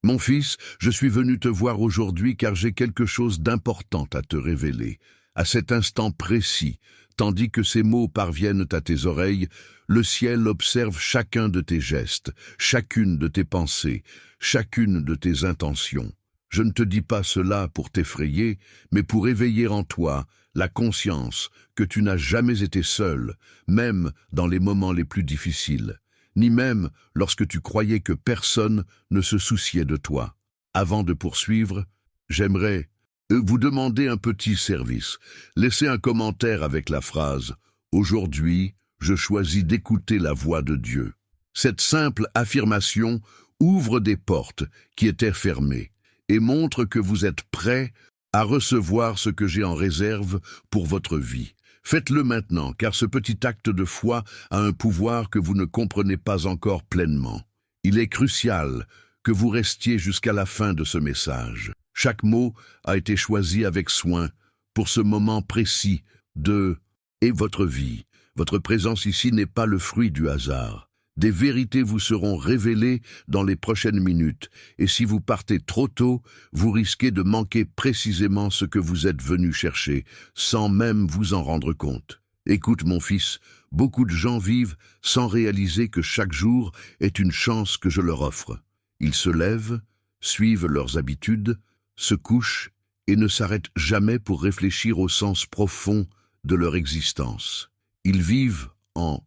Mon fils, je suis venu te voir aujourd'hui car j'ai quelque chose d'important à te révéler. À cet instant précis, tandis que ces mots parviennent à tes oreilles, le ciel observe chacun de tes gestes, chacune de tes pensées, chacune de tes intentions. Je ne te dis pas cela pour t'effrayer, mais pour éveiller en toi la conscience que tu n'as jamais été seul, même dans les moments les plus difficiles, ni même lorsque tu croyais que personne ne se souciait de toi. Avant de poursuivre, j'aimerais vous demander un petit service. Laissez un commentaire avec la phrase « Aujourd'hui, je choisis d'écouter la voix de Dieu ». Cette simple affirmation ouvre des portes qui étaient fermées et montre que vous êtes prêt à recevoir ce que j'ai en réserve pour votre vie. Faites-le maintenant, car ce petit acte de foi a un pouvoir que vous ne comprenez pas encore pleinement. Il est crucial que vous restiez jusqu'à la fin de ce message. Chaque mot a été choisi avec soin pour ce moment précis et votre vie. Votre présence ici n'est pas le fruit du hasard. Des vérités vous seront révélées dans les prochaines minutes, et si vous partez trop tôt, vous risquez de manquer précisément ce que vous êtes venu chercher, sans même vous en rendre compte. Écoute, mon fils, beaucoup de gens vivent sans réaliser que chaque jour est une chance que je leur offre. Ils se lèvent, suivent leurs habitudes, se couchent et ne s'arrêtent jamais pour réfléchir au sens profond de leur existence. Ils vivent en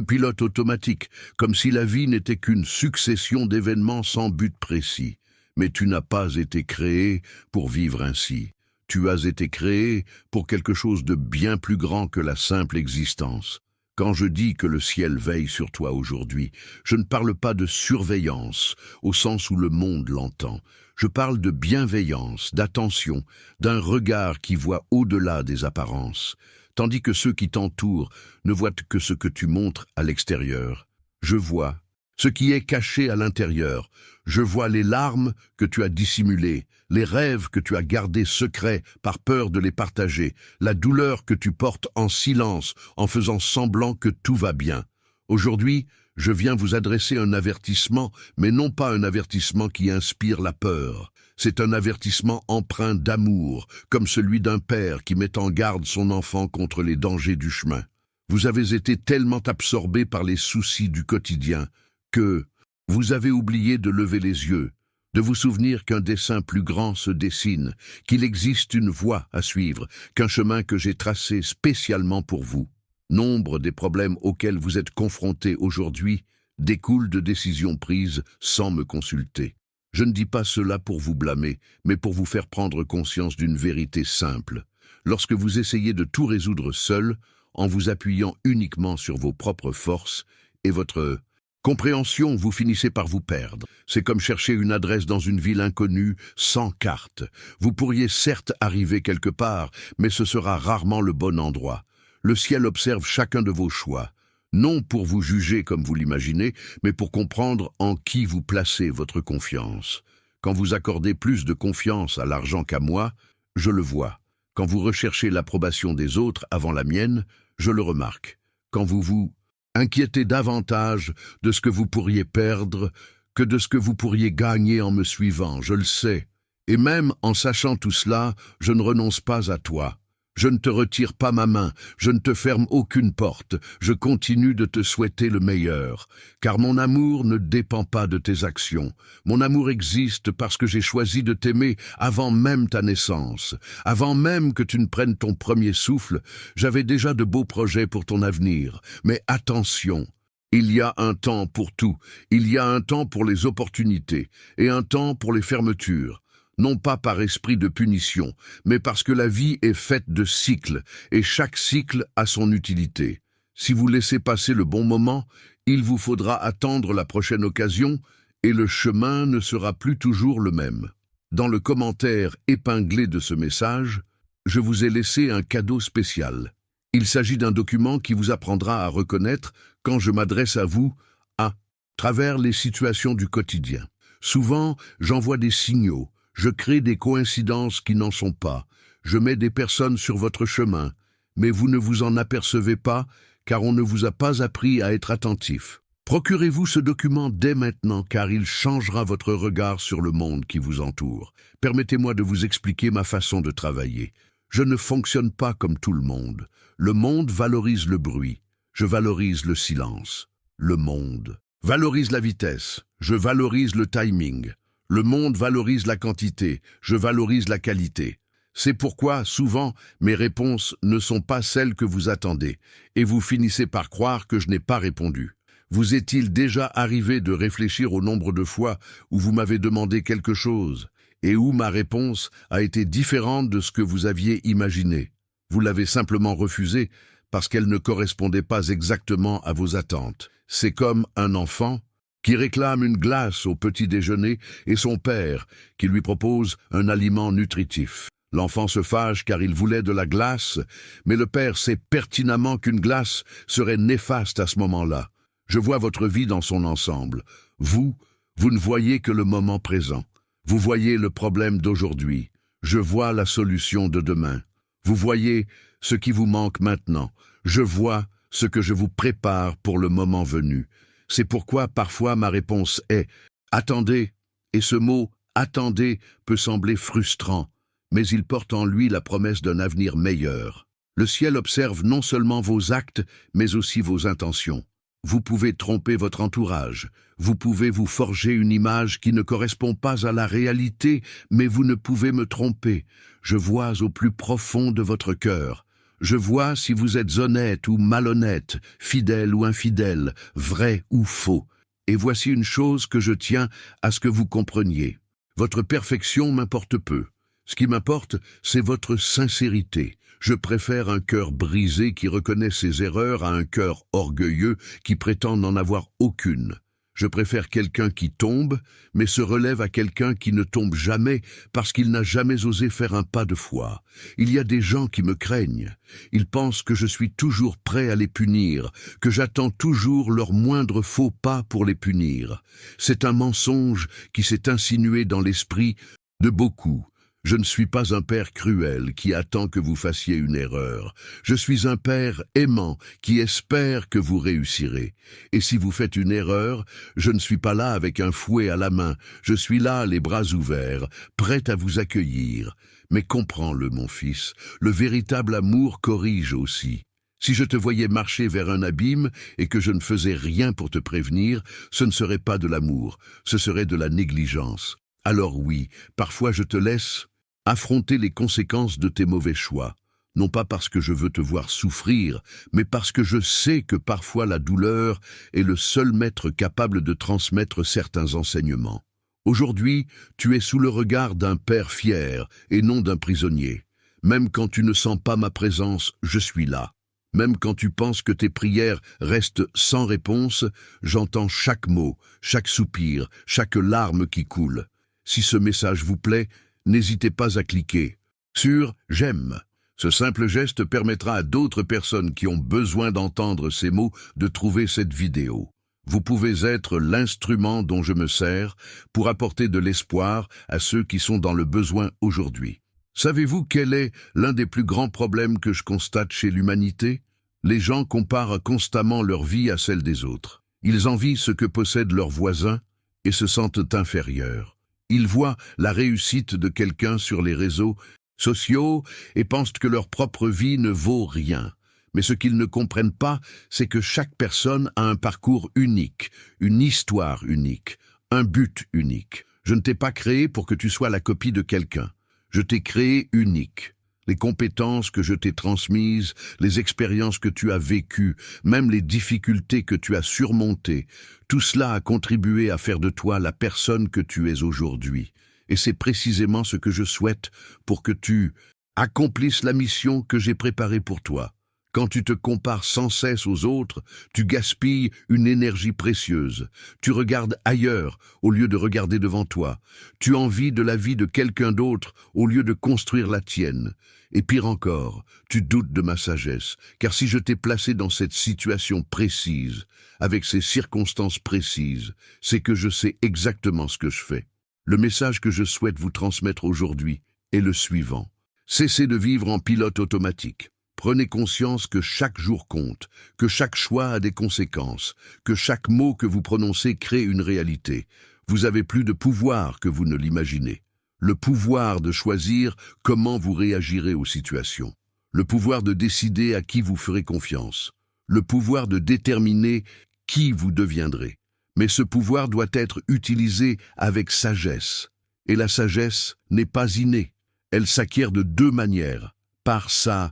pilote automatique, comme si la vie n'était qu'une succession d'événements sans but précis. Mais tu n'as pas été créé pour vivre ainsi. Tu as été créé pour quelque chose de bien plus grand que la simple existence. Quand je dis que le ciel veille sur toi aujourd'hui, je ne parle pas de surveillance, au sens où le monde l'entend. Je parle de bienveillance, d'attention, d'un regard qui voit au-delà des apparences, tandis que ceux qui t'entourent ne voient que ce que tu montres à l'extérieur. Je vois ce qui est caché à l'intérieur. Je vois les larmes que tu as dissimulées, les rêves que tu as gardés secrets par peur de les partager, la douleur que tu portes en silence en faisant semblant que tout va bien. Aujourd'hui, je viens vous adresser un avertissement, mais non pas un avertissement qui inspire la peur. C'est un avertissement empreint d'amour, comme celui d'un père qui met en garde son enfant contre les dangers du chemin. Vous avez été tellement absorbé par les soucis du quotidien que vous avez oublié de lever les yeux, de vous souvenir qu'un dessein plus grand se dessine, qu'il existe une voie à suivre, qu'un chemin que j'ai tracé spécialement pour vous. Nombre des problèmes auxquels vous êtes confrontés aujourd'hui découlent de décisions prises sans me consulter. Je ne dis pas cela pour vous blâmer, mais pour vous faire prendre conscience d'une vérité simple. Lorsque vous essayez de tout résoudre seul, en vous appuyant uniquement sur vos propres forces et votre compréhension, vous finissez par vous perdre. C'est comme chercher une adresse dans une ville inconnue, sans carte. Vous pourriez certes arriver quelque part, mais ce sera rarement le bon endroit. Le ciel observe chacun de vos choix, non pour vous juger comme vous l'imaginez, mais pour comprendre en qui vous placez votre confiance. Quand vous accordez plus de confiance à l'argent qu'à moi, je le vois. Quand vous recherchez l'approbation des autres avant la mienne, je le remarque. Quand vous vous inquiétez davantage de ce que vous pourriez perdre que de ce que vous pourriez gagner en me suivant, je le sais. Et même en sachant tout cela, je ne renonce pas à toi. Je ne te retire pas ma main, je ne te ferme aucune porte, je continue de te souhaiter le meilleur, car mon amour ne dépend pas de tes actions. Mon amour existe parce que j'ai choisi de t'aimer avant même ta naissance. Avant même que tu ne prennes ton premier souffle, j'avais déjà de beaux projets pour ton avenir. Mais attention, il y a un temps pour tout, il y a un temps pour les opportunités et un temps pour les fermetures. Non pas par esprit de punition, mais parce que la vie est faite de cycles, et chaque cycle a son utilité. Si vous laissez passer le bon moment, il vous faudra attendre la prochaine occasion, et le chemin ne sera plus toujours le même. Dans le commentaire épinglé de ce message, je vous ai laissé un cadeau spécial. Il s'agit d'un document qui vous apprendra à reconnaître quand je m'adresse à vous à travers les situations du quotidien. Souvent, j'envoie des signaux. Je crée des coïncidences qui n'en sont pas. Je mets des personnes sur votre chemin, mais vous ne vous en apercevez pas car on ne vous a pas appris à être attentif. Procurez-vous ce document dès maintenant car il changera votre regard sur le monde qui vous entoure. Permettez-moi de vous expliquer ma façon de travailler. Je ne fonctionne pas comme tout le monde. Le monde valorise le bruit. Je valorise le silence. Le monde valorise la vitesse. Je valorise le timing. Le monde valorise la quantité. Je valorise la qualité. C'est pourquoi, souvent, mes réponses ne sont pas celles que vous attendez, et vous finissez par croire que je n'ai pas répondu. Vous est-il déjà arrivé de réfléchir au nombre de fois où vous m'avez demandé quelque chose et où ma réponse a été différente de ce que vous aviez imaginé? Vous l'avez simplement refusée parce qu'elle ne correspondait pas exactement à vos attentes. C'est comme un enfant qui réclame une glace au petit déjeuner et son père qui lui propose un aliment nutritif. L'enfant se fâche car il voulait de la glace, mais le père sait pertinemment qu'une glace serait néfaste à ce moment-là. Je vois votre vie dans son ensemble. Vous ne voyez que le moment présent. Vous voyez le problème d'aujourd'hui. Je vois la solution de demain. Vous voyez ce qui vous manque maintenant. Je vois ce que je vous prépare pour le moment venu. C'est pourquoi parfois ma réponse est « Attendez », et ce mot « attendez » peut sembler frustrant, mais il porte en lui la promesse d'un avenir meilleur. Le ciel observe non seulement vos actes, mais aussi vos intentions. Vous pouvez tromper votre entourage, vous pouvez vous forger une image qui ne correspond pas à la réalité, mais vous ne pouvez me tromper. Je vois au plus profond de votre cœur. Je vois si vous êtes honnête ou malhonnête, fidèle ou infidèle, vrai ou faux. Et voici une chose que je tiens à ce que vous compreniez. Votre perfection m'importe peu. Ce qui m'importe, c'est votre sincérité. Je préfère un cœur brisé qui reconnaît ses erreurs à un cœur orgueilleux qui prétend n'en avoir aucune. Je préfère quelqu'un qui tombe, mais se relève à quelqu'un qui ne tombe jamais parce qu'il n'a jamais osé faire un pas de foi. Il y a des gens qui me craignent. Ils pensent que je suis toujours prêt à les punir, que j'attends toujours leur moindre faux pas pour les punir. C'est un mensonge qui s'est insinué dans l'esprit de beaucoup. Je ne suis pas un père cruel qui attend que vous fassiez une erreur. Je suis un père aimant qui espère que vous réussirez. Et si vous faites une erreur, je ne suis pas là avec un fouet à la main. Je suis là, les bras ouverts, prêt à vous accueillir. Mais comprends-le, mon fils, le véritable amour corrige aussi. Si je te voyais marcher vers un abîme et que je ne faisais rien pour te prévenir, ce ne serait pas de l'amour, ce serait de la négligence. Alors oui, parfois je te laisse affronter les conséquences de tes mauvais choix, non pas parce que je veux te voir souffrir, mais parce que je sais que parfois la douleur est le seul maître capable de transmettre certains enseignements. Aujourd'hui, tu es sous le regard d'un père fier et non d'un prisonnier. Même quand tu ne sens pas ma présence, je suis là. Même quand tu penses que tes prières restent sans réponse, j'entends chaque mot, chaque soupir, chaque larme qui coule. Si ce message vous plaît, n'hésitez pas à cliquer sur « J'aime ». Ce simple geste permettra à d'autres personnes qui ont besoin d'entendre ces mots de trouver cette vidéo. Vous pouvez être l'instrument dont je me sers pour apporter de l'espoir à ceux qui sont dans le besoin aujourd'hui. Savez-vous quel est l'un des plus grands problèmes que je constate chez l'humanité? Les gens comparent constamment leur vie à celle des autres. Ils envient ce que possèdent leurs voisins et se sentent inférieurs. Ils voient la réussite de quelqu'un sur les réseaux sociaux et pensent que leur propre vie ne vaut rien. Mais ce qu'ils ne comprennent pas, c'est que chaque personne a un parcours unique, une histoire unique, un but unique. Je ne t'ai pas créé pour que tu sois la copie de quelqu'un. Je t'ai créé unique. Les compétences que je t'ai transmises, les expériences que tu as vécues, même les difficultés que tu as surmontées, tout cela a contribué à faire de toi la personne que tu es aujourd'hui. Et c'est précisément ce que je souhaite pour que tu accomplisses la mission que j'ai préparée pour toi. Quand tu te compares sans cesse aux autres, tu gaspilles une énergie précieuse. Tu regardes ailleurs au lieu de regarder devant toi. Tu envies de la vie de quelqu'un d'autre au lieu de construire la tienne. Et pire encore, tu doutes de ma sagesse, car si je t'ai placé dans cette situation précise, avec ces circonstances précises, c'est que je sais exactement ce que je fais. Le message que je souhaite vous transmettre aujourd'hui est le suivant. Cessez de vivre en pilote automatique. Prenez conscience que chaque jour compte, que chaque choix a des conséquences, que chaque mot que vous prononcez crée une réalité. Vous avez plus de pouvoir que vous ne l'imaginez. Le pouvoir de choisir comment vous réagirez aux situations. Le pouvoir de décider à qui vous ferez confiance. Le pouvoir de déterminer qui vous deviendrez. Mais ce pouvoir doit être utilisé avec sagesse. Et la sagesse n'est pas innée. Elle s'acquiert de deux manières, par sa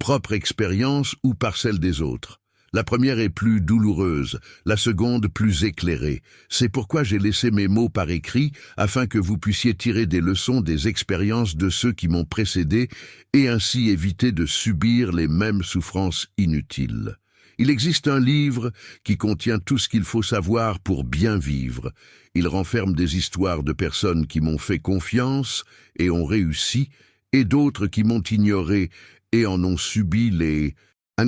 propre expérience ou par celle des autres. La première est plus douloureuse, la seconde plus éclairée. C'est pourquoi j'ai laissé mes mots par écrit, afin que vous puissiez tirer des leçons des expériences de ceux qui m'ont précédé et ainsi éviter de subir les mêmes souffrances inutiles. Il existe un livre qui contient tout ce qu'il faut savoir pour bien vivre. Il renferme des histoires de personnes qui m'ont fait confiance et ont réussi, et d'autres qui m'ont ignoré et en ont subi les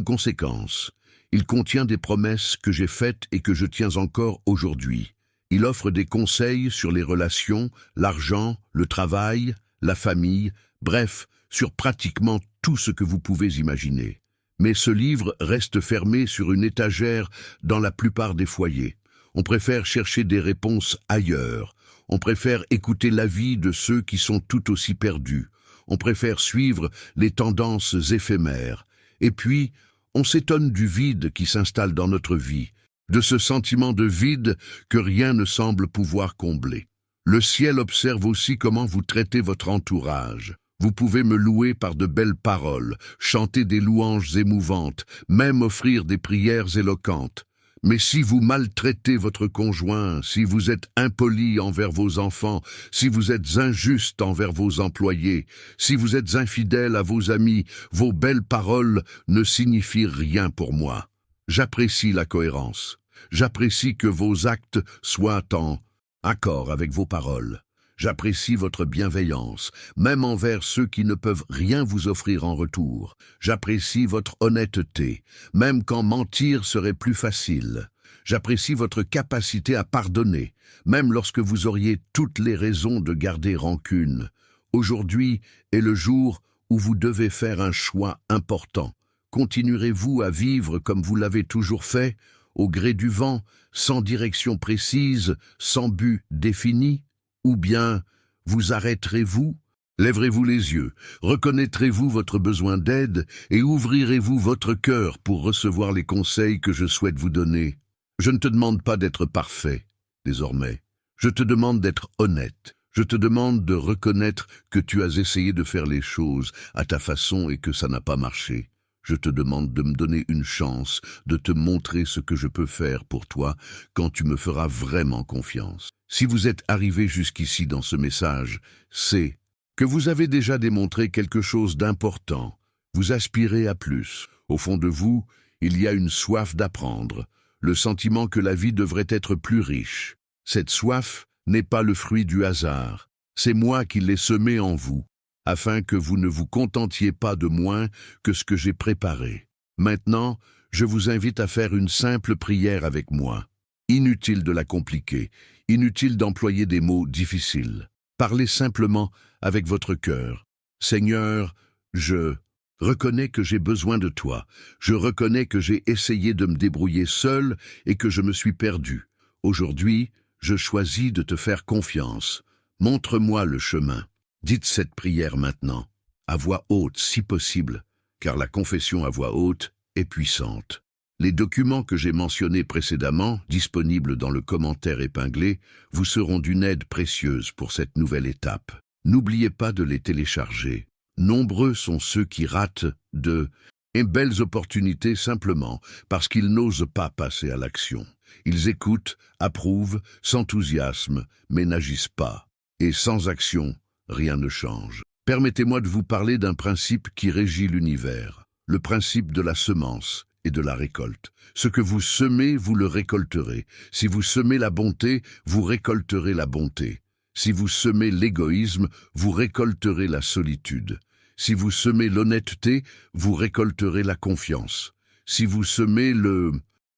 conséquences. Il contient des promesses que j'ai faites et que je tiens encore aujourd'hui. Il offre des conseils sur les relations, l'argent, le travail, la famille, bref, sur pratiquement tout ce que vous pouvez imaginer. Mais ce livre reste fermé sur une étagère dans la plupart des foyers. On préfère chercher des réponses ailleurs. On préfère écouter l'avis de ceux qui sont tout aussi perdus. On préfère suivre les tendances éphémères. Et puis, on s'étonne du vide qui s'installe dans notre vie, de ce sentiment de vide que rien ne semble pouvoir combler. Le ciel observe aussi comment vous traitez votre entourage. Vous pouvez me louer par de belles paroles, chanter des louanges émouvantes, même offrir des prières éloquentes. Mais si vous maltraitez votre conjoint, si vous êtes impoli envers vos enfants, si vous êtes injuste envers vos employés, si vous êtes infidèle à vos amis, vos belles paroles ne signifient rien pour moi. J'apprécie la cohérence. J'apprécie que vos actes soient en accord avec vos paroles. J'apprécie votre bienveillance, même envers ceux qui ne peuvent rien vous offrir en retour. J'apprécie votre honnêteté, même quand mentir serait plus facile. J'apprécie votre capacité à pardonner, même lorsque vous auriez toutes les raisons de garder rancune. Aujourd'hui est le jour où vous devez faire un choix important. Continuerez-vous à vivre comme vous l'avez toujours fait, au gré du vent, sans direction précise, sans but défini? Ou bien, vous arrêterez-vous? Lèverez-vous les yeux? Reconnaîtrez-vous votre besoin d'aide et ouvrirez-vous votre cœur pour recevoir les conseils que je souhaite vous donner? Je ne te demande pas d'être parfait, désormais. Je te demande d'être honnête. Je te demande de reconnaître que tu as essayé de faire les choses à ta façon et que ça n'a pas marché. Je te demande de me donner une chance, de te montrer ce que je peux faire pour toi quand tu me feras vraiment confiance. Si vous êtes arrivé jusqu'ici dans ce message, c'est que vous avez déjà démontré quelque chose d'important. Vous aspirez à plus. Au fond de vous, il y a une soif d'apprendre, le sentiment que la vie devrait être plus riche. Cette soif n'est pas le fruit du hasard. C'est moi qui l'ai semée en vous, afin que vous ne vous contentiez pas de moins que ce que j'ai préparé. Maintenant, je vous invite à faire une simple prière avec moi. Inutile de la compliquer, inutile d'employer des mots difficiles. Parlez simplement avec votre cœur. Seigneur, je reconnais que j'ai besoin de toi. Je reconnais que j'ai essayé de me débrouiller seul et que je me suis perdu. Aujourd'hui, je choisis de te faire confiance. Montre-moi le chemin. Dites cette prière maintenant, à voix haute si possible, car la confession à voix haute est puissante. Les documents que j'ai mentionnés précédemment, disponibles dans le commentaire épinglé, vous seront d'une aide précieuse pour cette nouvelle étape. N'oubliez pas de les télécharger. Nombreux sont ceux qui ratent de belles opportunités simplement parce qu'ils n'osent pas passer à l'action. Ils écoutent, approuvent, s'enthousiasment, mais n'agissent pas. Et sans action, rien ne change. Permettez-moi de vous parler d'un principe qui régit l'univers, le principe de la semence et de la récolte. Ce que vous semez, vous le récolterez. Si vous semez la bonté, vous récolterez la bonté. Si vous semez l'égoïsme, vous récolterez la solitude. Si vous semez l'honnêteté, vous récolterez la confiance. Si vous semez le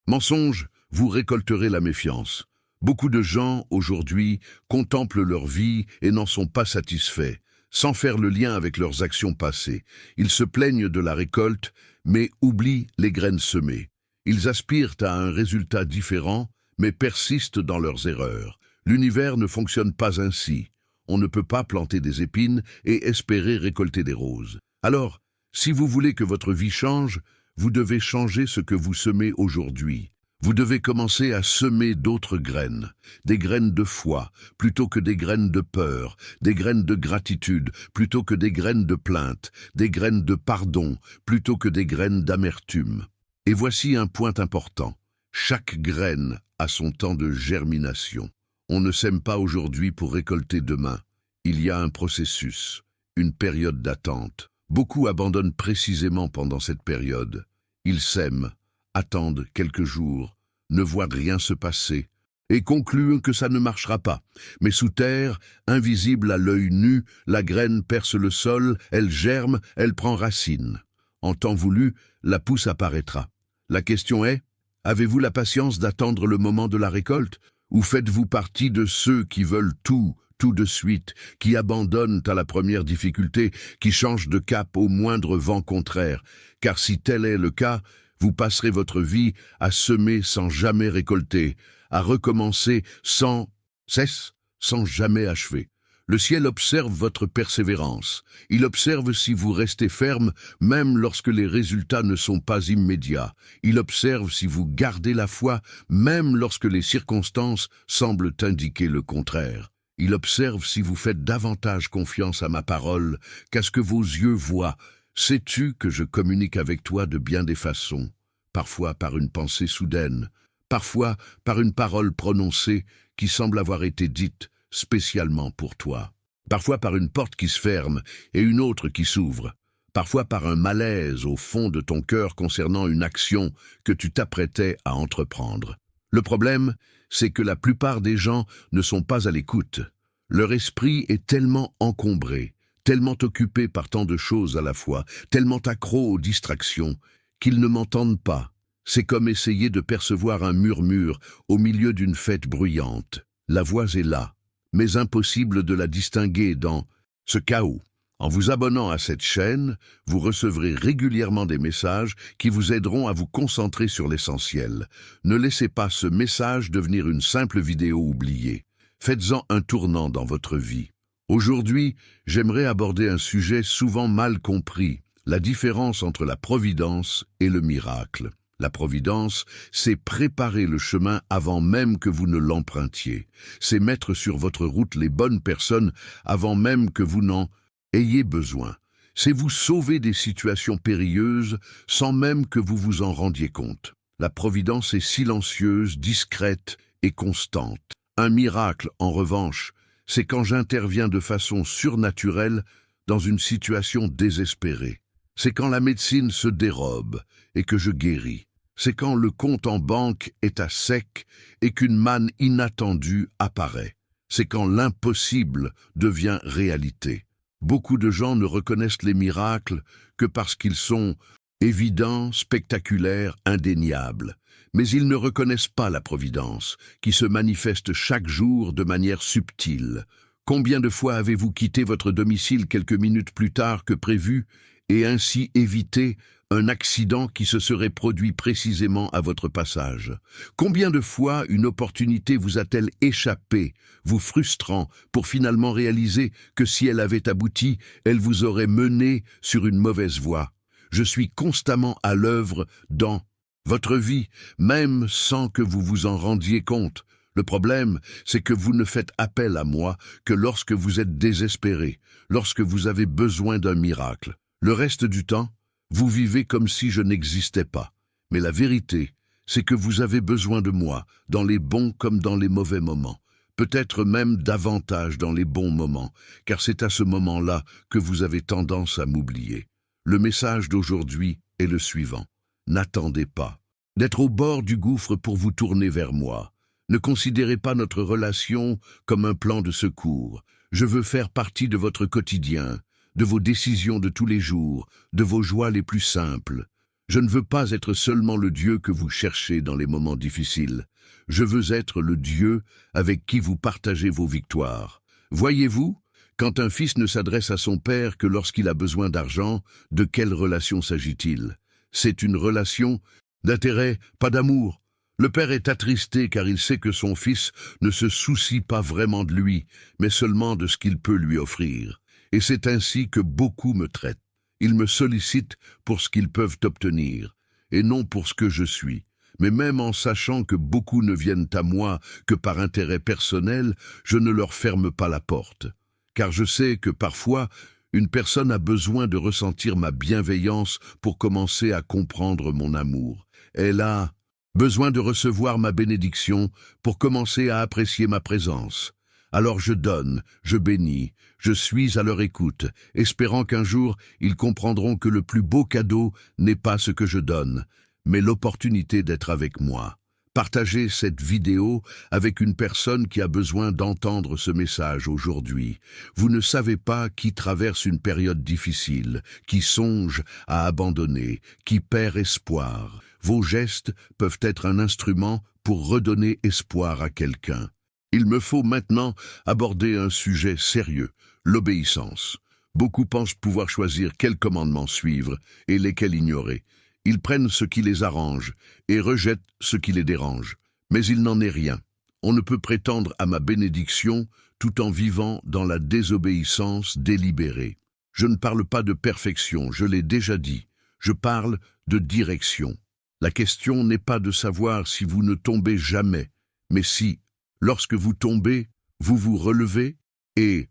mensonge, vous récolterez la méfiance. Beaucoup de gens, aujourd'hui, contemplent leur vie et n'en sont pas satisfaits. sans faire le lien avec leurs actions passées. Ils se plaignent de la récolte, mais oublient les graines semées. Ils aspirent à un résultat différent, mais persistent dans leurs erreurs. L'univers ne fonctionne pas ainsi. On ne peut pas planter des épines et espérer récolter des roses. Alors, si vous voulez que votre vie change, vous devez changer ce que vous semez aujourd'hui. Vous devez commencer à semer d'autres graines, des graines de foi plutôt que des graines de peur, des graines de gratitude plutôt que des graines de plainte, des graines de pardon plutôt que des graines d'amertume. Et voici un point important. Chaque graine a son temps de germination. On ne sème pas aujourd'hui pour récolter demain. Il y a un processus, une période d'attente. Beaucoup abandonnent précisément pendant cette période. Ils sèment, attendent quelques jours, ne voient rien se passer, et concluent que ça ne marchera pas. Mais sous terre, invisible à l'œil nu, la graine perce le sol, elle germe, elle prend racine. En temps voulu, la pousse apparaîtra. La question est, avez-vous la patience d'attendre le moment de la récolte, ou faites-vous partie de ceux qui veulent tout de suite, qui abandonnent à la première difficulté, qui changent de cap au moindre vent contraire? Car si tel est le cas, vous passerez votre vie à semer sans jamais récolter, à recommencer sans cesse, sans jamais achever. Le ciel observe votre persévérance. Il observe si vous restez ferme, même lorsque les résultats ne sont pas immédiats. Il observe si vous gardez la foi, même lorsque les circonstances semblent indiquer le contraire. Il observe si vous faites davantage confiance à ma parole qu'à ce que vos yeux voient. Sais-tu que je communique avec toi de bien des façons, parfois par une pensée soudaine, parfois par une parole prononcée qui semble avoir été dite spécialement pour toi, parfois par une porte qui se ferme et une autre qui s'ouvre, parfois par un malaise au fond de ton cœur concernant une action que tu t'apprêtais à entreprendre. Le problème, c'est que la plupart des gens ne sont pas à l'écoute. Leur esprit est tellement encombré, tellement occupé par tant de choses à la fois, tellement accro aux distractions, qu'ils ne m'entendent pas. C'est comme essayer de percevoir un murmure au milieu d'une fête bruyante. La voix est là, mais impossible de la distinguer dans ce chaos. En vous abonnant à cette chaîne, vous recevrez régulièrement des messages qui vous aideront à vous concentrer sur l'essentiel. Ne laissez pas ce message devenir une simple vidéo oubliée. Faites-en un tournant dans votre vie. Aujourd'hui, j'aimerais aborder un sujet souvent mal compris, la différence entre la providence et le miracle. La providence, c'est préparer le chemin avant même que vous ne l'empruntiez. C'est mettre sur votre route les bonnes personnes avant même que vous n'en ayez besoin. C'est vous sauver des situations périlleuses sans même que vous vous en rendiez compte. La providence est silencieuse, discrète et constante. Un miracle, en revanche, c'est quand j'interviens de façon surnaturelle dans une situation désespérée. C'est quand la médecine se dérobe et que je guéris. C'est quand le compte en banque est à sec et qu'une manne inattendue apparaît. C'est quand l'impossible devient réalité. Beaucoup de gens ne reconnaissent les miracles que parce qu'ils sont évidents, spectaculaires, indéniables. Mais ils ne reconnaissent pas la providence, qui se manifeste chaque jour de manière subtile. Combien de fois avez-vous quitté votre domicile quelques minutes plus tard que prévu et ainsi évité un accident qui se serait produit précisément à votre passage? Combien de fois une opportunité vous a-t-elle échappé, vous frustrant, pour finalement réaliser que si elle avait abouti, elle vous aurait mené sur une mauvaise voie? Je suis constamment à l'œuvre dans votre vie, même sans que vous vous en rendiez compte. Le problème, c'est que vous ne faites appel à moi que lorsque vous êtes désespéré, lorsque vous avez besoin d'un miracle. Le reste du temps, vous vivez comme si je n'existais pas. Mais la vérité, c'est que vous avez besoin de moi, dans les bons comme dans les mauvais moments. Peut-être même davantage dans les bons moments, car c'est à ce moment-là que vous avez tendance à m'oublier. Le message d'aujourd'hui est le suivant. N'attendez pas d'être au bord du gouffre pour vous tourner vers moi. Ne considérez pas notre relation comme un plan de secours. Je veux faire partie de votre quotidien, de vos décisions de tous les jours, de vos joies les plus simples. Je ne veux pas être seulement le Dieu que vous cherchez dans les moments difficiles. Je veux être le Dieu avec qui vous partagez vos victoires. Voyez-vous, Quand un fils ne s'adresse à son père que lorsqu'il a besoin d'argent, de quelle relation s'agit-il? C'est une relation d'intérêt, pas d'amour. Le père est attristé car il sait que son fils ne se soucie pas vraiment de lui, mais seulement de ce qu'il peut lui offrir. Et c'est ainsi que beaucoup me traitent. Ils me sollicitent pour ce qu'ils peuvent obtenir, et non pour ce que je suis. Mais même en sachant que beaucoup ne viennent à moi que par intérêt personnel, je ne leur ferme pas la porte. Car je sais que parfois, une personne a besoin de ressentir ma bienveillance pour commencer à comprendre mon amour. Elle a besoin de recevoir ma bénédiction pour commencer à apprécier ma présence. Alors je donne, je bénis, je suis à leur écoute, espérant qu'un jour ils comprendront que le plus beau cadeau n'est pas ce que je donne, mais l'opportunité d'être avec moi. Partagez cette vidéo avec une personne qui a besoin d'entendre ce message aujourd'hui. Vous ne savez pas qui traverse une période difficile, qui songe à abandonner, qui perd espoir. Vos gestes peuvent être un instrument pour redonner espoir à quelqu'un. Il me faut maintenant aborder un sujet sérieux, l'obéissance. Beaucoup pensent pouvoir choisir quels commandements suivre et lesquels ignorer. Ils prennent ce qui les arrange et rejettent ce qui les dérange. Mais il n'en est rien. On ne peut prétendre à ma bénédiction tout en vivant dans la désobéissance délibérée. Je ne parle pas de perfection, je l'ai déjà dit. Je parle de direction. La question n'est pas de savoir si vous ne tombez jamais, mais si, lorsque vous tombez, vous vous relevez et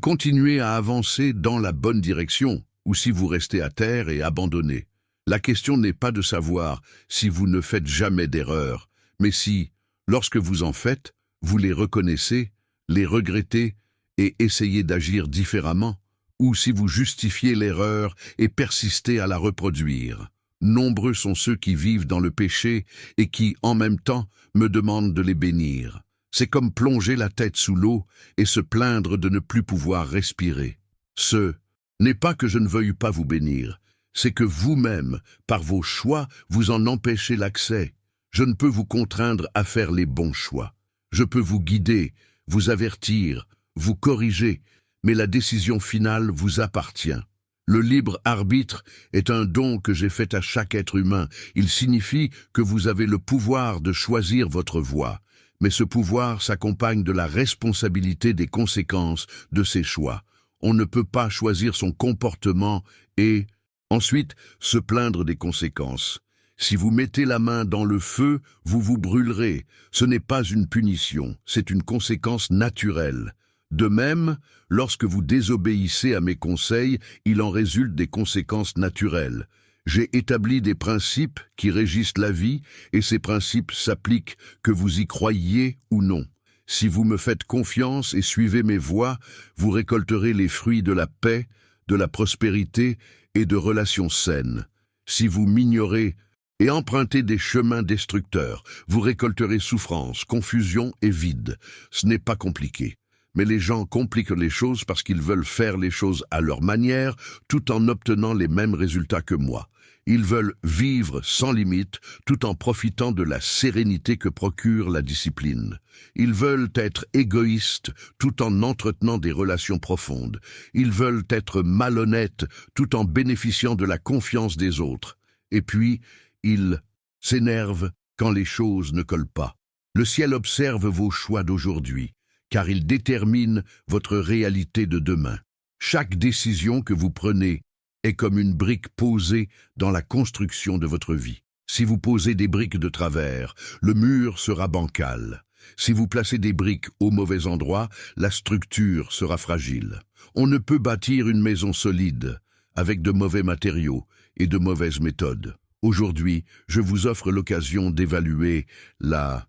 continuez à avancer dans la bonne direction, ou si vous restez à terre et abandonné. La question n'est pas de savoir si vous ne faites jamais d'erreurs, mais si, lorsque vous en faites, vous les reconnaissez, les regrettez et essayez d'agir différemment, ou si vous justifiez l'erreur et persistez à la reproduire. Nombreux sont ceux qui vivent dans le péché et qui, en même temps, me demandent de les bénir. C'est comme plonger la tête sous l'eau et se plaindre de ne plus pouvoir respirer. Ce n'est pas que je ne veuille pas vous bénir, c'est que vous-même, par vos choix, vous en empêchez l'accès. Je ne peux vous contraindre à faire les bons choix. Je peux vous guider, vous avertir, vous corriger, mais la décision finale vous appartient. Le libre arbitre est un don que j'ai fait à chaque être humain. Il signifie que vous avez le pouvoir de choisir votre voie. Mais ce pouvoir s'accompagne de la responsabilité des conséquences de ses choix. On ne peut pas choisir son comportement et ensuite se plaindre des conséquences. Si vous mettez la main dans le feu, vous vous brûlerez. Ce n'est pas une punition, c'est une conséquence naturelle. De même, lorsque vous désobéissez à mes conseils, il en résulte des conséquences naturelles. J'ai établi des principes qui régissent la vie et ces principes s'appliquent que vous y croyiez ou non. Si vous me faites confiance et suivez mes voies, vous récolterez les fruits de la paix, de la prospérité et de relations saines. Si vous m'ignorez et empruntez des chemins destructeurs, vous récolterez souffrance, confusion et vide. Ce n'est pas compliqué. Mais les gens compliquent les choses parce qu'ils veulent faire les choses à leur manière, tout en obtenant les mêmes résultats que moi. Ils veulent vivre sans limite, tout en profitant de la sérénité que procure la discipline. Ils veulent être égoïstes, tout en entretenant des relations profondes. Ils veulent être malhonnêtes, tout en bénéficiant de la confiance des autres. Et puis, ils s'énervent quand les choses ne collent pas. Le ciel observe vos choix d'aujourd'hui, car il détermine votre réalité de demain. Chaque décision que vous prenez est comme une brique posée dans la construction de votre vie. Si vous posez des briques de travers, le mur sera bancal. Si vous placez des briques au mauvais endroit, la structure sera fragile. On ne peut bâtir une maison solide avec de mauvais matériaux et de mauvaises méthodes. Aujourd'hui, je vous offre l'occasion d'évaluer la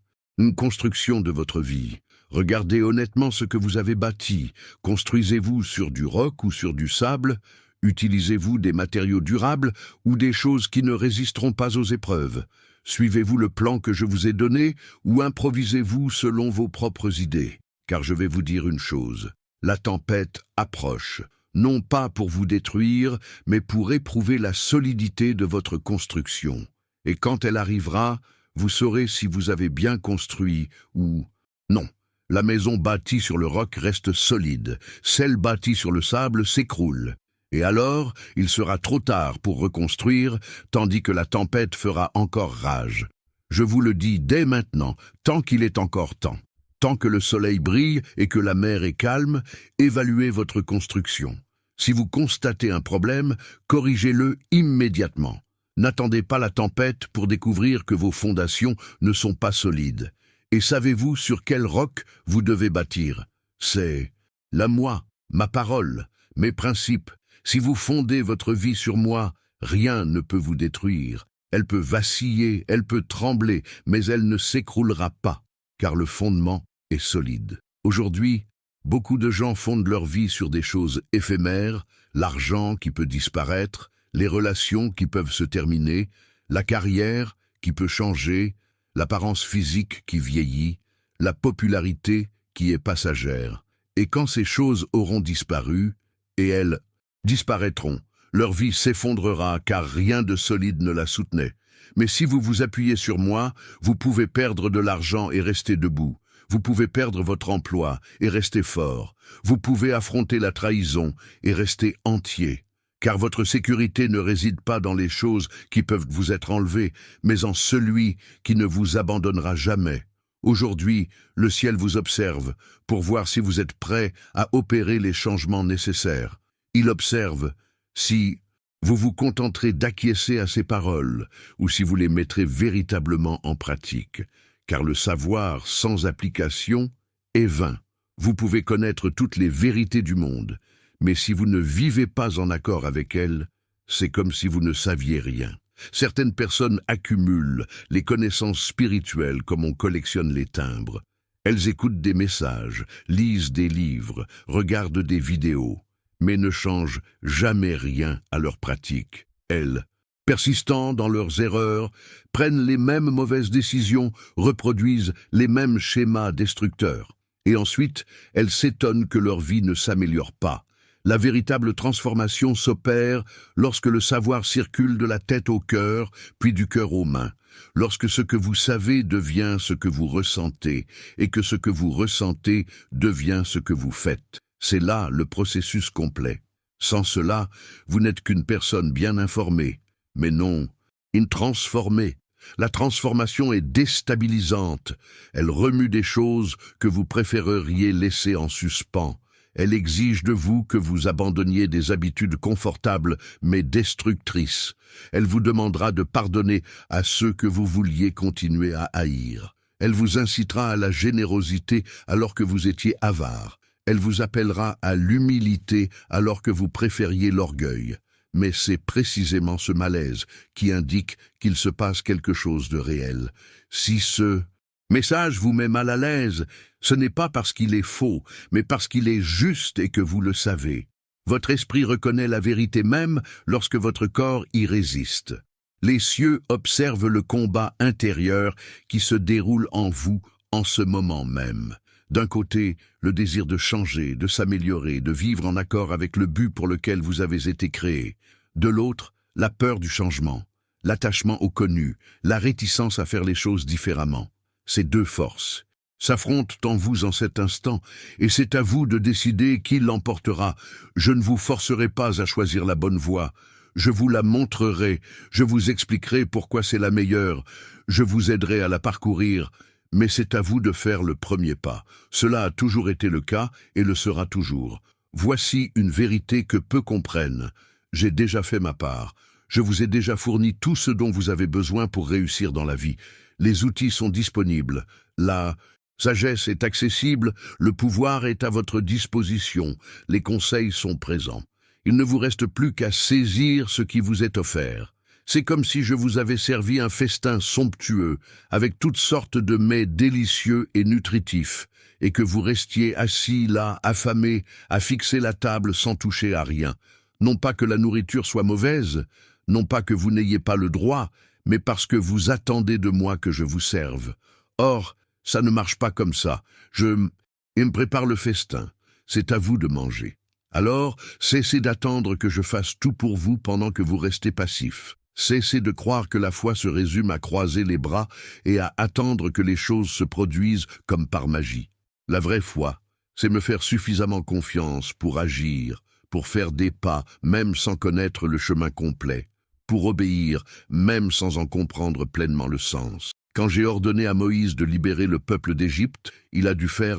construction de votre vie. Regardez honnêtement ce que vous avez bâti. Construisez-vous sur du roc ou sur du sable? Utilisez-vous des matériaux durables ou des choses qui ne résisteront pas aux épreuves? Suivez-vous le plan que je vous ai donné ou improvisez-vous selon vos propres idées? Car je vais vous dire une chose, la tempête approche, non pas pour vous détruire, mais pour éprouver la solidité de votre construction. Et quand elle arrivera, vous saurez si vous avez bien construit ou non. La maison bâtie sur le roc reste solide, celle bâtie sur le sable s'écroule. Et alors, il sera trop tard pour reconstruire, tandis que la tempête fera encore rage. Je vous le dis dès maintenant, tant qu'il est encore temps. Tant que le soleil brille et que la mer est calme, évaluez votre construction. Si vous constatez un problème, corrigez-le immédiatement. N'attendez pas la tempête pour découvrir que vos fondations ne sont pas solides. Et savez-vous sur quel roc vous devez bâtir? C'est la moi, ma parole, mes principes. Si vous fondez votre vie sur moi, rien ne peut vous détruire. Elle peut vaciller, elle peut trembler, mais elle ne s'écroulera pas, car le fondement est solide. Aujourd'hui, beaucoup de gens fondent leur vie sur des choses éphémères, l'argent qui peut disparaître, les relations qui peuvent se terminer, la carrière qui peut changer, l'apparence physique qui vieillit, la popularité qui est passagère. Et quand ces choses auront disparu, et elles disparaîtront, leur vie s'effondrera car rien de solide ne la soutenait. Mais si vous vous appuyez sur moi, vous pouvez perdre de l'argent et rester debout. Vous pouvez perdre votre emploi et rester fort. Vous pouvez affronter la trahison et rester entier. Car votre sécurité ne réside pas dans les choses qui peuvent vous être enlevées, mais en celui qui ne vous abandonnera jamais. Aujourd'hui, le ciel vous observe pour voir si vous êtes prêt à opérer les changements nécessaires. Il observe si vous vous contenterez d'acquiescer à ses paroles ou si vous les mettrez véritablement en pratique. Car le savoir sans application est vain. Vous pouvez connaître toutes les vérités du monde, mais si vous ne vivez pas en accord avec elles, c'est comme si vous ne saviez rien. Certaines personnes accumulent les connaissances spirituelles comme on collectionne les timbres. Elles écoutent des messages, lisent des livres, regardent des vidéos, mais ne changent jamais rien à leur pratique. Elles, persistant dans leurs erreurs, prennent les mêmes mauvaises décisions, reproduisent les mêmes schémas destructeurs. Et ensuite, elles s'étonnent que leur vie ne s'améliore pas. La véritable transformation s'opère lorsque le savoir circule de la tête au cœur, puis du cœur aux mains. Lorsque ce que vous savez devient ce que vous ressentez, et que ce que vous ressentez devient ce que vous faites. C'est là le processus complet. Sans cela, vous n'êtes qu'une personne bien informée, mais non, une transformée. La transformation est déstabilisante. Elle remue des choses que vous préféreriez laisser en suspens. Elle exige de vous que vous abandonniez des habitudes confortables mais destructrices. Elle vous demandera de pardonner à ceux que vous vouliez continuer à haïr. Elle vous incitera à la générosité alors que vous étiez avare. Elle vous appellera à l'humilité alors que vous préfériez l'orgueil. Mais c'est précisément ce malaise qui indique qu'il se passe quelque chose de réel. Si ce message vous met mal à l'aise, ce n'est pas parce qu'il est faux, mais parce qu'il est juste et que vous le savez. Votre esprit reconnaît la vérité même lorsque votre corps y résiste. Les cieux observent le combat intérieur qui se déroule en vous en ce moment même. D'un côté, le désir de changer, de s'améliorer, de vivre en accord avec le but pour lequel vous avez été créé. De l'autre, la peur du changement, l'attachement au connu, la réticence à faire les choses différemment. Ces deux forces s'affrontent en vous en cet instant, et c'est à vous de décider qui l'emportera. Je ne vous forcerai pas à choisir la bonne voie. Je vous la montrerai, je vous expliquerai pourquoi c'est la meilleure, je vous aiderai à la parcourir, mais c'est à vous de faire le premier pas. Cela a toujours été le cas et le sera toujours. Voici une vérité que peu comprennent. J'ai déjà fait ma part. Je vous ai déjà fourni tout ce dont vous avez besoin pour réussir dans la vie. Les outils sont disponibles. La sagesse est accessible, le pouvoir est à votre disposition, les conseils sont présents. Il ne vous reste plus qu'à saisir ce qui vous est offert. C'est comme si je vous avais servi un festin somptueux, avec toutes sortes de mets délicieux et nutritifs, et que vous restiez assis là, affamé, à fixer la table sans toucher à rien. Non pas que la nourriture soit mauvaise, non pas que vous n'ayez pas le droit, mais parce que vous attendez de moi que je vous serve. Or, ça ne marche pas comme ça. Il me prépare le festin. C'est à vous de manger. Alors, cessez d'attendre que je fasse tout pour vous pendant que vous restez passif. Cessez de croire que la foi se résume à croiser les bras et à attendre que les choses se produisent comme par magie. La vraie foi, c'est me faire suffisamment confiance pour agir, pour faire des pas, même sans connaître le chemin complet, pour obéir, même sans en comprendre pleinement le sens. Quand j'ai ordonné à Moïse de libérer le peuple d'Égypte, il a dû faire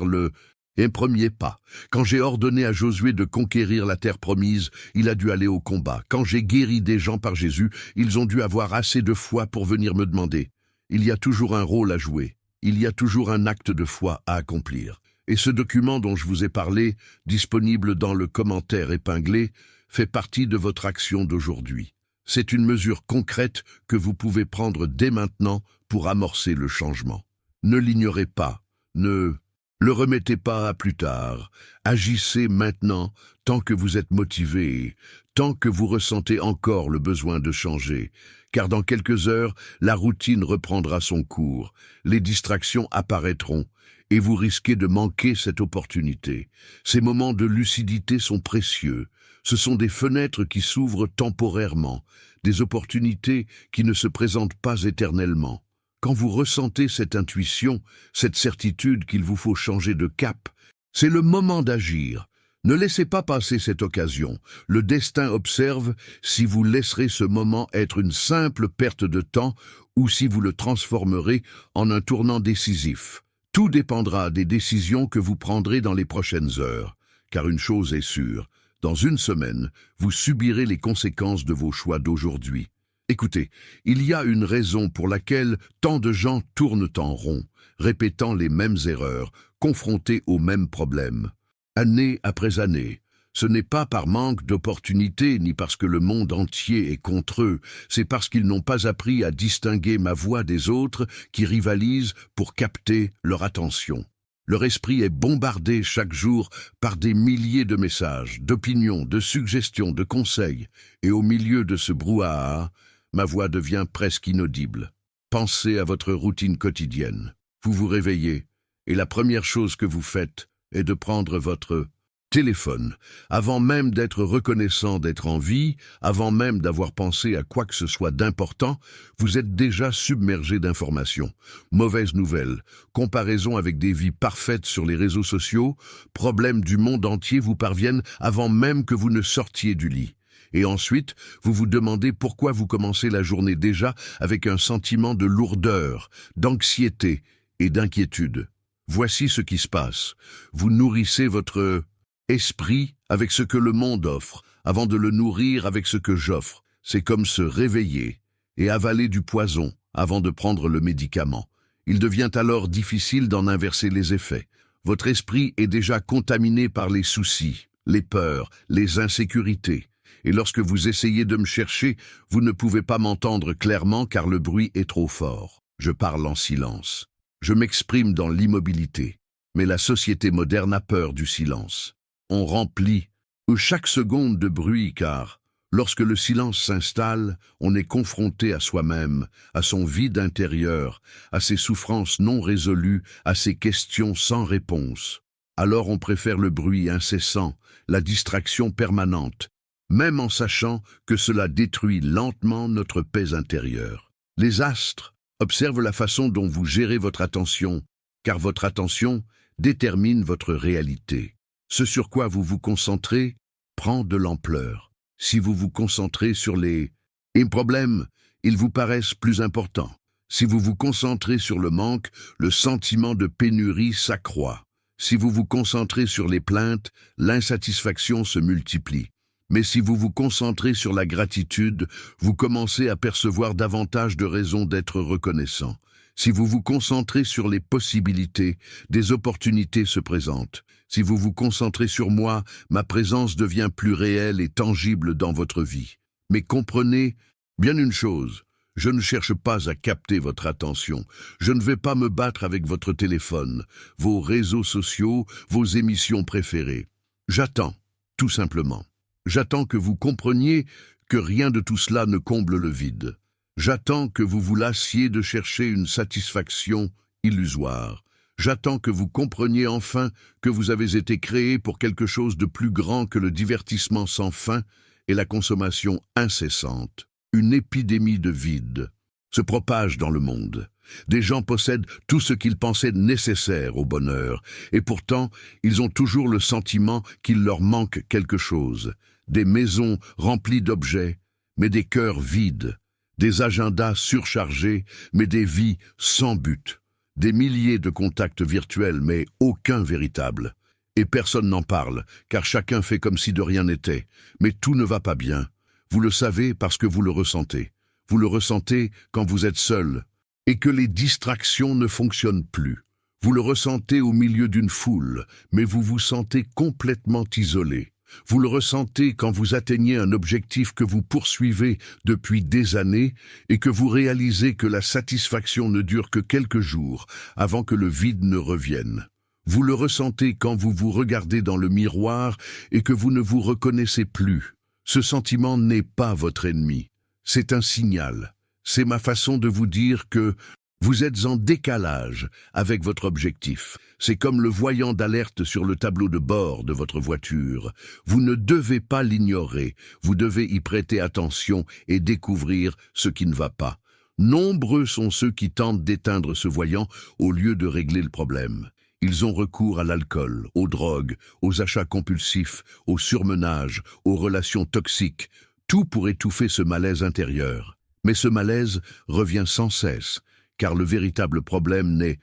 un premier pas. Quand j'ai ordonné à Josué de conquérir la terre promise, il a dû aller au combat. Quand j'ai guéri des gens par Jésus, ils ont dû avoir assez de foi pour venir me demander. Il y a toujours un rôle à jouer. Il y a toujours un acte de foi à accomplir. Et ce document dont je vous ai parlé, disponible dans le commentaire épinglé, fait partie de votre action d'aujourd'hui. C'est une mesure concrète que vous pouvez prendre dès maintenant pour amorcer le changement. Ne l'ignorez pas, ne le remettez pas à plus tard. Agissez maintenant tant que vous êtes motivé, tant que vous ressentez encore le besoin de changer. Car dans quelques heures, la routine reprendra son cours, les distractions apparaîtront, et vous risquez de manquer cette opportunité. Ces moments de lucidité sont précieux. Ce sont des fenêtres qui s'ouvrent temporairement, des opportunités qui ne se présentent pas éternellement. Quand vous ressentez cette intuition, cette certitude qu'il vous faut changer de cap, c'est le moment d'agir. Ne laissez pas passer cette occasion. Le destin observe si vous laisserez ce moment être une simple perte de temps ou si vous le transformerez en un tournant décisif. Tout dépendra des décisions que vous prendrez dans les prochaines heures. Car une chose est sûre, dans une semaine, vous subirez les conséquences de vos choix d'aujourd'hui. Écoutez, il y a une raison pour laquelle tant de gens tournent en rond, répétant les mêmes erreurs, confrontés aux mêmes problèmes. Année après année, ce n'est pas par manque d'opportunités ni parce que le monde entier est contre eux, c'est parce qu'ils n'ont pas appris à distinguer ma voix des autres qui rivalisent pour capter leur attention. Leur esprit est bombardé chaque jour par des milliers de messages, d'opinions, de suggestions, de conseils, et au milieu de ce brouhaha, ma voix devient presque inaudible. Pensez à votre routine quotidienne. Vous vous réveillez, et la première chose que vous faites est de prendre votre téléphone. Avant même d'être reconnaissant d'être en vie, avant même d'avoir pensé à quoi que ce soit d'important, vous êtes déjà submergé d'informations. Mauvaises nouvelles, comparaisons avec des vies parfaites sur les réseaux sociaux, problèmes du monde entier vous parviennent avant même que vous ne sortiez du lit. Et ensuite, vous vous demandez pourquoi vous commencez la journée déjà avec un sentiment de lourdeur, d'anxiété et d'inquiétude. Voici ce qui se passe. Vous nourrissez votre esprit avec ce que le monde offre, avant de le nourrir avec ce que j'offre. C'est comme se réveiller et avaler du poison avant de prendre le médicament. Il devient alors difficile d'en inverser les effets. Votre esprit est déjà contaminé par les soucis, les peurs, les insécurités. Et lorsque vous essayez de me chercher, vous ne pouvez pas m'entendre clairement car le bruit est trop fort. Je parle en silence. Je m'exprime dans l'immobilité. Mais la société moderne a peur du silence. On remplit chaque seconde de bruit car, lorsque le silence s'installe, on est confronté à soi-même, à son vide intérieur, à ses souffrances non résolues, à ses questions sans réponse. Alors on préfère le bruit incessant, la distraction permanente, même en sachant que cela détruit lentement notre paix intérieure. Les astres observent la façon dont vous gérez votre attention, car votre attention détermine votre réalité. Ce sur quoi vous vous concentrez prend de l'ampleur. Si vous vous concentrez sur les problèmes, ils vous paraissent plus importants. Si vous vous concentrez sur le manque, le sentiment de pénurie s'accroît. Si vous vous concentrez sur les plaintes, l'insatisfaction se multiplie. Mais si vous vous concentrez sur la gratitude, vous commencez à percevoir davantage de raisons d'être reconnaissant. Si vous vous concentrez sur les possibilités, des opportunités se présentent. Si vous vous concentrez sur moi, ma présence devient plus réelle et tangible dans votre vie. Mais comprenez bien une chose, je ne cherche pas à capter votre attention. Je ne vais pas me battre avec votre téléphone, vos réseaux sociaux, vos émissions préférées. J'attends, tout simplement. J'attends que vous compreniez que rien de tout cela ne comble le vide. J'attends que vous vous lassiez de chercher une satisfaction illusoire. J'attends que vous compreniez enfin que vous avez été créé pour quelque chose de plus grand que le divertissement sans fin et la consommation incessante. Une épidémie de vide se propage dans le monde. Des gens possèdent tout ce qu'ils pensaient nécessaire au bonheur, et pourtant, ils ont toujours le sentiment qu'il leur manque quelque chose. Des maisons remplies d'objets, mais des cœurs vides. Des agendas surchargés, mais des vies sans but. Des milliers de contacts virtuels, mais aucun véritable. Et personne n'en parle, car chacun fait comme si de rien n'était. Mais tout ne va pas bien. Vous le savez parce que vous le ressentez. Vous le ressentez quand vous êtes seul, et que les distractions ne fonctionnent plus. Vous le ressentez au milieu d'une foule, mais vous vous sentez complètement isolé. Vous le ressentez quand vous atteignez un objectif que vous poursuivez depuis des années et que vous réalisez que la satisfaction ne dure que quelques jours avant que le vide ne revienne. Vous le ressentez quand vous vous regardez dans le miroir et que vous ne vous reconnaissez plus. Ce sentiment n'est pas votre ennemi. C'est un signal. C'est ma façon de vous dire que vous êtes en décalage avec votre objectif. C'est comme le voyant d'alerte sur le tableau de bord de votre voiture. Vous ne devez pas l'ignorer. Vous devez y prêter attention et découvrir ce qui ne va pas. Nombreux sont ceux qui tentent d'éteindre ce voyant au lieu de régler le problème. Ils ont recours à l'alcool, aux drogues, aux achats compulsifs, au surmenage, aux relations toxiques. Tout pour étouffer ce malaise intérieur. Mais ce malaise revient sans cesse, car le véritable problème n'est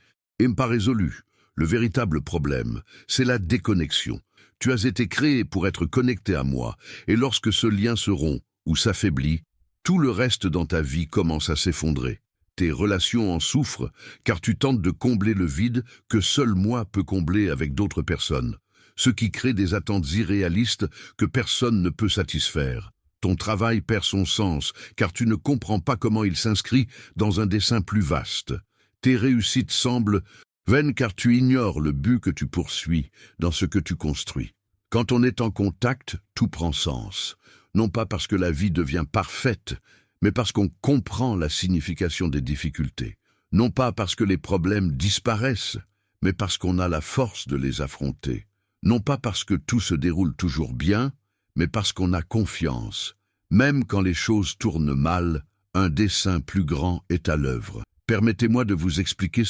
pas résolu. Le véritable problème, c'est la déconnexion. Tu as été créé pour être connecté à moi, et lorsque ce lien se rompt ou s'affaiblit, tout le reste dans ta vie commence à s'effondrer. Tes relations en souffrent, car tu tentes de combler le vide que seul moi peux combler avec d'autres personnes, ce qui crée des attentes irréalistes que personne ne peut satisfaire. Ton travail perd son sens, car tu ne comprends pas comment il s'inscrit dans un dessin plus vaste. Tes réussites semblent vaines car tu ignores le but que tu poursuis dans ce que tu construis. Quand on est en contact, tout prend sens. Non pas parce que la vie devient parfaite, mais parce qu'on comprend la signification des difficultés. Non pas parce que les problèmes disparaissent, mais parce qu'on a la force de les affronter. Non pas parce que tout se déroule toujours bien, mais parce qu'on a confiance. Même quand les choses tournent mal, un dessein plus grand est à l'œuvre. Permettez-moi de vous expliquer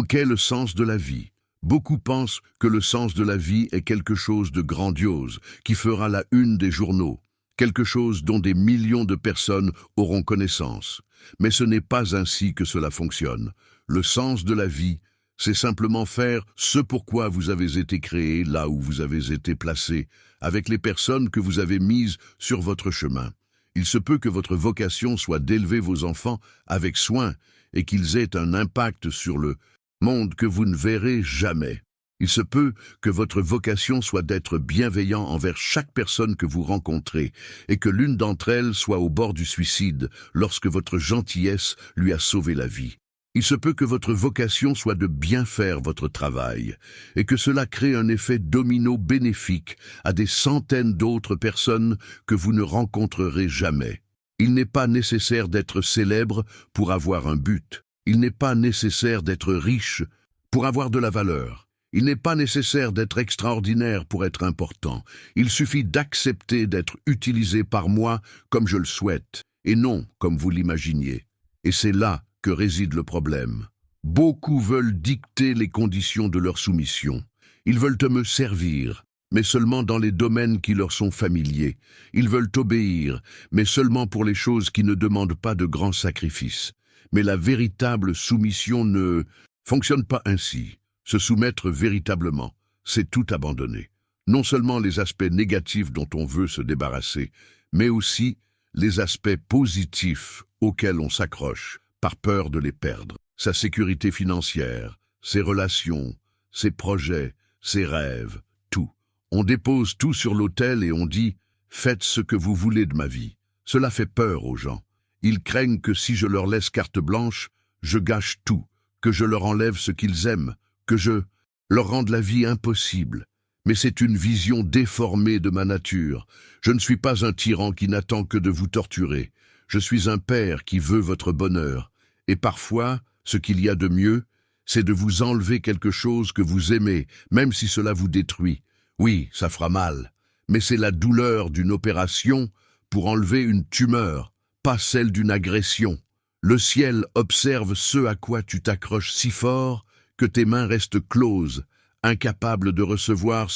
qu'est le sens de la vie. Beaucoup pensent que le sens de la vie est quelque chose de grandiose, qui fera la une des journaux, quelque chose dont des millions de personnes auront connaissance. Mais ce n'est pas ainsi que cela fonctionne. Le sens de la vie, c'est simplement faire ce pourquoi vous avez été créé là où vous avez été placé, avec les personnes que vous avez mises sur votre chemin. Il se peut que votre vocation soit d'élever vos enfants avec soin et qu'ils aient un impact sur le monde que vous ne verrez jamais. Il se peut que votre vocation soit d'être bienveillant envers chaque personne que vous rencontrez et que l'une d'entre elles soit au bord du suicide lorsque votre gentillesse lui a sauvé la vie. Il se peut que votre vocation soit de bien faire votre travail et que cela crée un effet domino bénéfique à des centaines d'autres personnes que vous ne rencontrerez jamais. Il n'est pas nécessaire d'être célèbre pour avoir un but. Il n'est pas nécessaire d'être riche pour avoir de la valeur. Il n'est pas nécessaire d'être extraordinaire pour être important. Il suffit d'accepter d'être utilisé par moi comme je le souhaite, et non comme vous l'imaginiez. Et c'est là que réside le problème. Beaucoup veulent dicter les conditions de leur soumission. Ils veulent me servir, mais seulement dans les domaines qui leur sont familiers. Ils veulent obéir, mais seulement pour les choses qui ne demandent pas de grands sacrifices. Mais la véritable soumission ne fonctionne pas ainsi. Se soumettre véritablement, c'est tout abandonner. Non seulement les aspects négatifs dont on veut se débarrasser, mais aussi les aspects positifs auxquels on s'accroche, par peur de les perdre. Sa sécurité financière, ses relations, ses projets, ses rêves, tout. On dépose tout sur l'autel et on dit « Faites ce que vous voulez de ma vie ». Cela fait peur aux gens. Ils craignent que si je leur laisse carte blanche, je gâche tout, que je leur enlève ce qu'ils aiment, que je leur rende la vie impossible. Mais c'est une vision déformée de ma nature. Je ne suis pas un tyran qui n'attend que de vous torturer. Je suis un père qui veut votre bonheur. Et parfois, ce qu'il y a de mieux, c'est de vous enlever quelque chose que vous aimez, même si cela vous détruit. Oui, ça fera mal, mais c'est la douleur d'une opération pour enlever une tumeur, pas celle d'une agression. Le ciel observe ce à quoi tu t'accroches si fort que tes mains restent closes, incapables de recevoir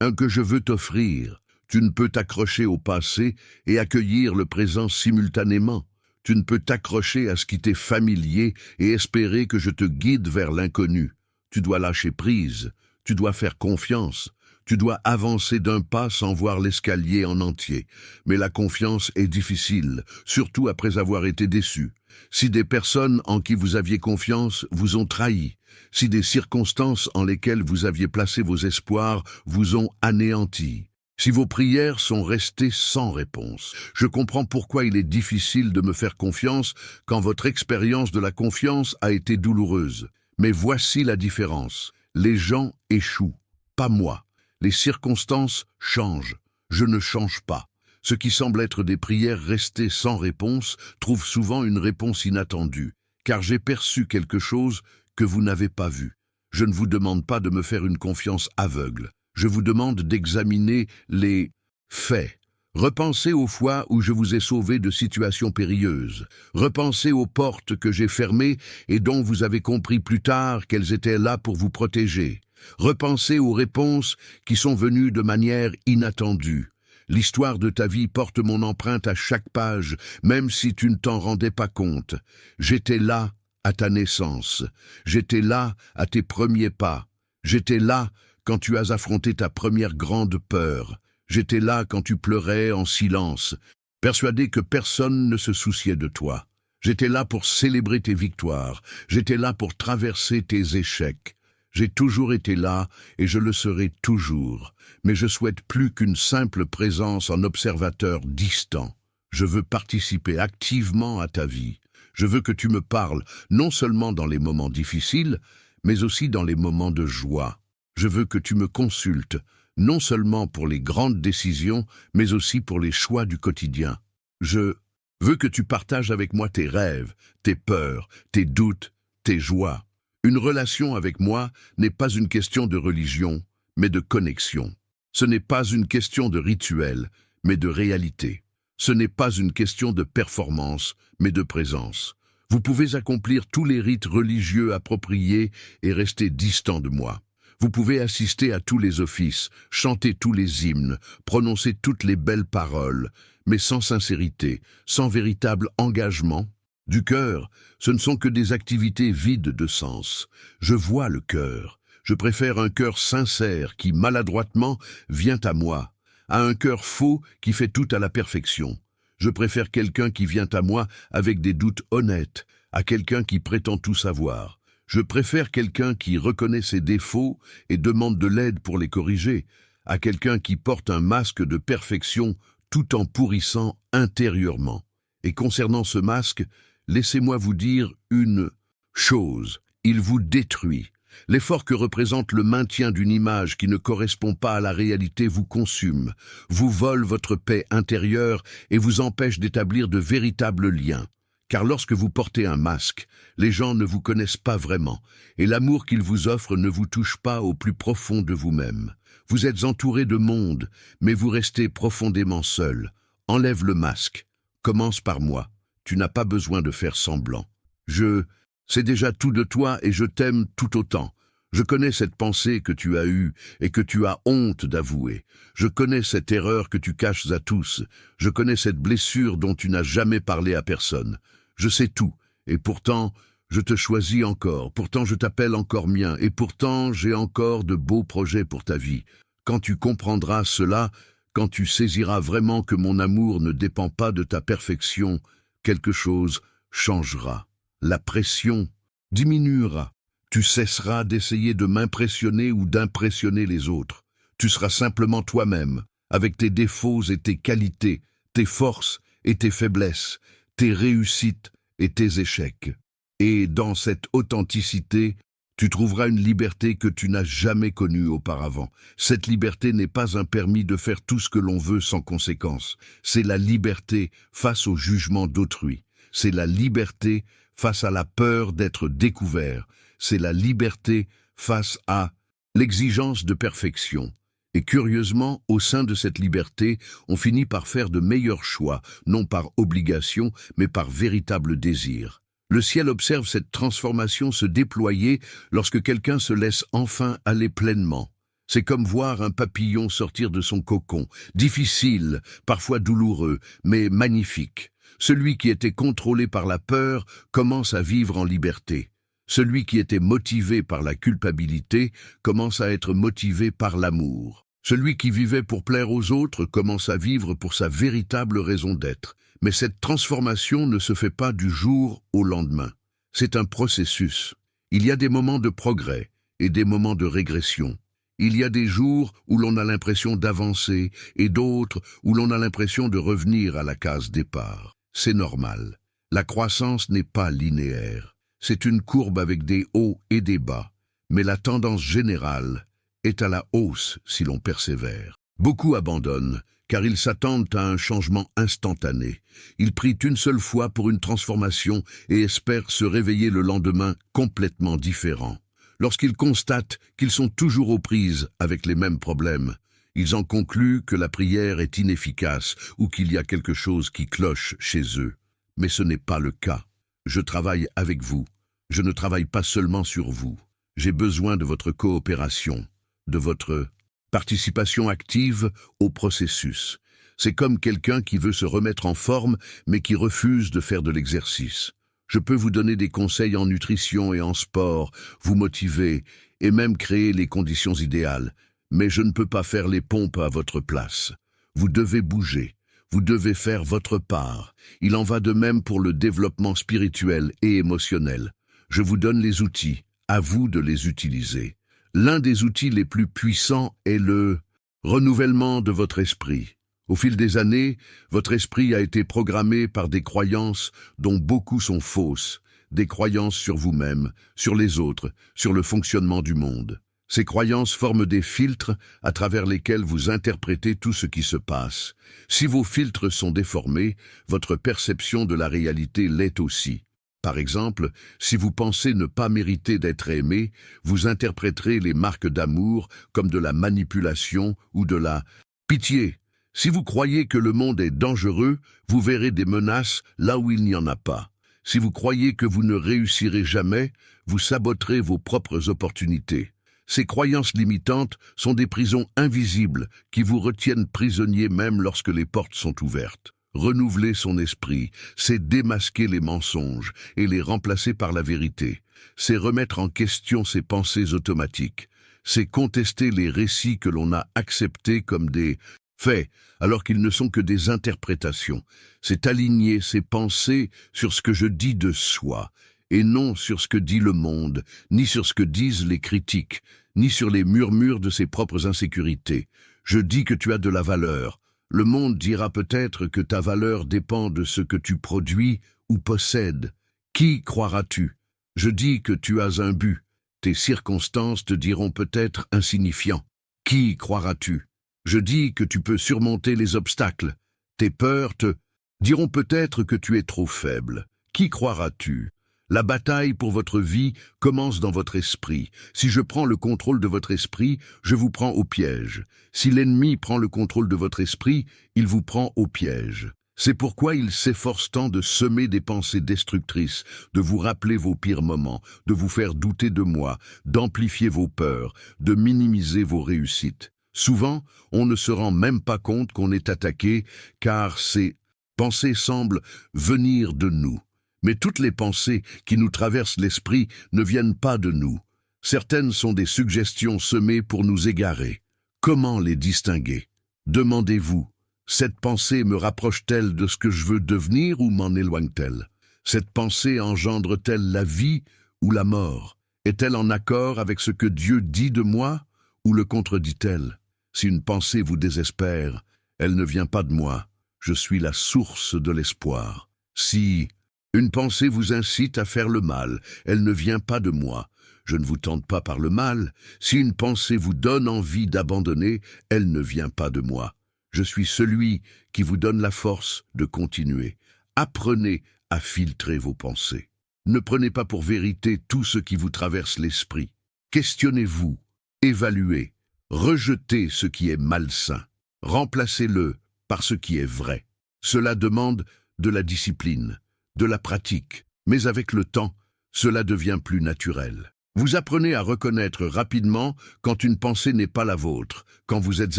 un que je veux t'offrir. Tu ne peux t'accrocher au passé et accueillir le présent simultanément. Tu ne peux t'accrocher à ce qui t'est familier et espérer que je te guide vers l'inconnu. Tu dois lâcher prise, tu dois faire confiance, tu dois avancer d'un pas sans voir l'escalier en entier. Mais la confiance est difficile, surtout après avoir été déçu. Si des personnes en qui vous aviez confiance vous ont trahi, si des circonstances en lesquelles vous aviez placé vos espoirs vous ont anéanti, si vos prières sont restées sans réponse, je comprends pourquoi il est difficile de me faire confiance quand votre expérience de la confiance a été douloureuse. Mais voici la différence. Les gens échouent, pas moi. Les circonstances changent, je ne change pas. Ce qui semble être des prières restées sans réponse trouve souvent une réponse inattendue, car j'ai perçu quelque chose que vous n'avez pas vu. Je ne vous demande pas de me faire une confiance aveugle. Je vous demande d'examiner les faits. Repensez aux fois où je vous ai sauvé de situations périlleuses. Repensez aux portes que j'ai fermées et dont vous avez compris plus tard qu'elles étaient là pour vous protéger. Repensez aux réponses qui sont venues de manière inattendue. L'histoire de ta vie porte mon empreinte à chaque page, même si tu ne t'en rendais pas compte. J'étais là à ta naissance. J'étais là à tes premiers pas. J'étais là quand tu as affronté ta première grande peur. J'étais là quand tu pleurais en silence, persuadé que personne ne se souciait de toi. J'étais là pour célébrer tes victoires. J'étais là pour traverser tes échecs. J'ai toujours été là et je le serai toujours. Mais je souhaite plus qu'une simple présence en observateur distant. Je veux participer activement à ta vie. Je veux que tu me parles, non seulement dans les moments difficiles, mais aussi dans les moments de joie. Je veux que tu me consultes, non seulement pour les grandes décisions, mais aussi pour les choix du quotidien. Je veux que tu partages avec moi tes rêves, tes peurs, tes doutes, tes joies. Une relation avec moi n'est pas une question de religion, mais de connexion. Ce n'est pas une question de rituel, mais de réalité. Ce n'est pas une question de performance, mais de présence. Vous pouvez accomplir tous les rites religieux appropriés et rester distant de moi. Vous pouvez assister à tous les offices, chanter tous les hymnes, prononcer toutes les belles paroles, mais sans sincérité, sans véritable engagement. Du cœur, ce ne sont que des activités vides de sens. Je vois le cœur. Je préfère un cœur sincère qui, maladroitement, vient à moi, à un cœur faux qui fait tout à la perfection. Je préfère quelqu'un qui vient à moi avec des doutes honnêtes, à quelqu'un qui prétend tout savoir. Je préfère quelqu'un qui reconnaît ses défauts et demande de l'aide pour les corriger, à quelqu'un qui porte un masque de perfection tout en pourrissant intérieurement. Et concernant ce masque, laissez-moi vous dire une chose, il vous détruit. L'effort que représente le maintien d'une image qui ne correspond pas à la réalité vous consume, vous vole votre paix intérieure et vous empêche d'établir de véritables liens. Car lorsque vous portez un masque, les gens ne vous connaissent pas vraiment, et l'amour qu'ils vous offrent ne vous touche pas au plus profond de vous-même. Vous êtes entouré de monde, mais vous restez profondément seul. Enlève le masque. Commence par moi. Tu n'as pas besoin de faire semblant. Je sais déjà tout de toi et je t'aime tout autant. Je connais cette pensée que tu as eue et que tu as honte d'avouer. Je connais cette erreur que tu caches à tous. Je connais cette blessure dont tu n'as jamais parlé à personne. Je sais tout, et pourtant, je te choisis encore, pourtant je t'appelle encore mien, et pourtant j'ai encore de beaux projets pour ta vie. Quand tu comprendras cela, quand tu saisiras vraiment que mon amour ne dépend pas de ta perfection, quelque chose changera. La pression diminuera. Tu cesseras d'essayer de m'impressionner ou d'impressionner les autres. Tu seras simplement toi-même, avec tes défauts et tes qualités, tes forces et tes faiblesses, tes réussites et tes échecs. Et dans cette authenticité, tu trouveras une liberté que tu n'as jamais connue auparavant. Cette liberté n'est pas un permis de faire tout ce que l'on veut sans conséquence. C'est la liberté face au jugement d'autrui. C'est la liberté face à la peur d'être découvert. C'est la liberté face à l'exigence de perfection. Et curieusement, au sein de cette liberté, on finit par faire de meilleurs choix, non par obligation, mais par véritable désir. Le ciel observe cette transformation se déployer lorsque quelqu'un se laisse enfin aller pleinement. C'est comme voir un papillon sortir de son cocon, difficile, parfois douloureux, mais magnifique. Celui qui était contrôlé par la peur commence à vivre en liberté. Celui qui était motivé par la culpabilité commence à être motivé par l'amour. Celui qui vivait pour plaire aux autres commence à vivre pour sa véritable raison d'être. Mais cette transformation ne se fait pas du jour au lendemain. C'est un processus. Il y a des moments de progrès et des moments de régression. Il y a des jours où l'on a l'impression d'avancer et d'autres où l'on a l'impression de revenir à la case départ. C'est normal. La croissance n'est pas linéaire. C'est une courbe avec des hauts et des bas. Mais la tendance générale est à la hausse si l'on persévère. Beaucoup abandonnent, car ils s'attendent à un changement instantané. Ils prient une seule fois pour une transformation et espèrent se réveiller le lendemain complètement différents. Lorsqu'ils constatent qu'ils sont toujours aux prises avec les mêmes problèmes, ils en concluent que la prière est inefficace ou qu'il y a quelque chose qui cloche chez eux. Mais ce n'est pas le cas. Je travaille avec vous. Je ne travaille pas seulement sur vous. J'ai besoin de votre coopération, de votre participation active au processus. C'est comme quelqu'un qui veut se remettre en forme, mais qui refuse de faire de l'exercice. Je peux vous donner des conseils en nutrition et en sport, vous motiver et même créer les conditions idéales, mais je ne peux pas faire les pompes à votre place. Vous devez bouger, vous devez faire votre part. Il en va de même pour le développement spirituel et émotionnel. Je vous donne les outils, à vous de les utiliser. L'un des outils les plus puissants est le renouvellement de votre esprit. Au fil des années, votre esprit a été programmé par des croyances dont beaucoup sont fausses, des croyances sur vous-même, sur les autres, sur le fonctionnement du monde. Ces croyances forment des filtres à travers lesquels vous interprétez tout ce qui se passe. Si vos filtres sont déformés, votre perception de la réalité l'est aussi. Par exemple, si vous pensez ne pas mériter d'être aimé, vous interpréterez les marques d'amour comme de la manipulation ou de la pitié. Si vous croyez que le monde est dangereux, vous verrez des menaces là où il n'y en a pas. Si vous croyez que vous ne réussirez jamais, vous saboterez vos propres opportunités. Ces croyances limitantes sont des prisons invisibles qui vous retiennent prisonnier même lorsque les portes sont ouvertes. Renouveler son esprit, c'est démasquer les mensonges et les remplacer par la vérité. C'est remettre en question ses pensées automatiques. C'est contester les récits que l'on a acceptés comme des faits, alors qu'ils ne sont que des interprétations. C'est aligner ses pensées sur ce que je dis de soi, et non sur ce que dit le monde, ni sur ce que disent les critiques, ni sur les murmures de ses propres insécurités. Je dis que tu as de la valeur. Le monde dira peut-être que ta valeur dépend de ce que tu produis ou possèdes. Qui croiras-tu? Je dis que tu as un but. Tes circonstances te diront peut-être insignifiant. Qui croiras-tu? Je dis que tu peux surmonter les obstacles. Tes peurs te diront peut-être que tu es trop faible. Qui croiras-tu? La bataille pour votre vie commence dans votre esprit. Si je prends le contrôle de votre esprit, je vous prends au piège. Si l'ennemi prend le contrôle de votre esprit, il vous prend au piège. C'est pourquoi il s'efforce tant de semer des pensées destructrices, de vous rappeler vos pires moments, de vous faire douter de moi, d'amplifier vos peurs, de minimiser vos réussites. Souvent, on ne se rend même pas compte qu'on est attaqué, car ces pensées semblent venir de nous. Mais toutes les pensées qui nous traversent l'esprit ne viennent pas de nous. Certaines sont des suggestions semées pour nous égarer. Comment les distinguer? Demandez-vous, cette pensée me rapproche-t-elle de ce que je veux devenir ou m'en éloigne-t-elle? Cette pensée engendre-t-elle la vie ou la mort? Est-elle en accord avec ce que Dieu dit de moi ou le contredit-elle? Si une pensée vous désespère, elle ne vient pas de moi. Je suis la source de l'espoir. Si une pensée vous incite à faire le mal, elle ne vient pas de moi. Je ne vous tente pas par le mal. Si une pensée vous donne envie d'abandonner, elle ne vient pas de moi. Je suis celui qui vous donne la force de continuer. Apprenez à filtrer vos pensées. Ne prenez pas pour vérité tout ce qui vous traverse l'esprit. Questionnez-vous, évaluez. Rejetez ce qui est malsain. Remplacez-le par ce qui est vrai. Cela demande de la discipline, de la pratique, mais avec le temps, cela devient plus naturel. Vous apprenez à reconnaître rapidement quand une pensée n'est pas la vôtre, quand vous êtes